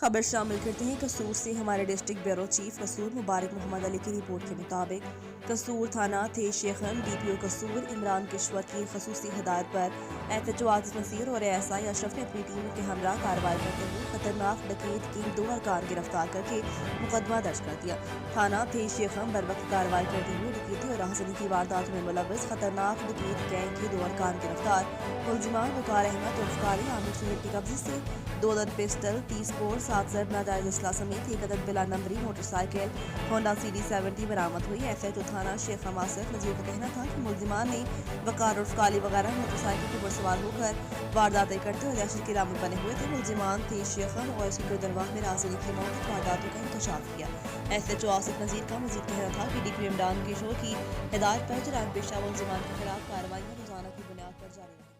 خبر شامل کرتے ہیں قصور سے۔ ہمارے ڈسٹرکٹ بیورو چیف قصور مبارک محمد علی کی رپورٹ کے مطابق قصور تھانہ تھے شیخن ڈی پی او قصور عمران کشور کی خصوصی ہدایت پر S H O Atif Naseer اور ایس آئی اشرف نے اپنی ٹیم کے ہمراہ کارروائی کرتے ہوئے خطرناک ڈکیت کے 2 ارکان گرفتار کر کے مقدمہ درج کر دیا۔ تھانہ تھے شیخن بروقت کارروائی کرتے ہوئے ڈکیتی اور راہزنی کی وارداتوں میں ملوث خطرناک ڈکیت گینگ کے 2 ارکان گرفتار۔ ملزمان وقار احمد عرف قاری عامر سہیل کے قبضے سے 2 عدد پسٹل، 30 بور، 7 ضرب ناجائز اسلحہ سمیت 1 عدد بلا نمبری موٹر سائیکل ہونڈا CD 70 برآمد ہوئی۔ ایس ایچ او تھانہ شیخ آصف نذیر کا کہنا تھا کہ ملزمان نے وقار عرف قاری وغیرہ موٹر سائیکل کے اوپر سوار ہو کر وارداتیں کرتے اور دہشت کے عامل بنے ہوئے تھے۔ ملزمان تھے شیخن اور اس کی درواہ میں راہزنی کی موت وارداتوں کا انکشاف کیا۔ S H O Asif Nazir کا مزید کہنا تھا کہ ڈی پی او عمران کشور کی ہدایت پر جرائم پیشہ ملزمان کے خلاف کارروائیاں روزانہ کی بنیاد پر جاری رہیں۔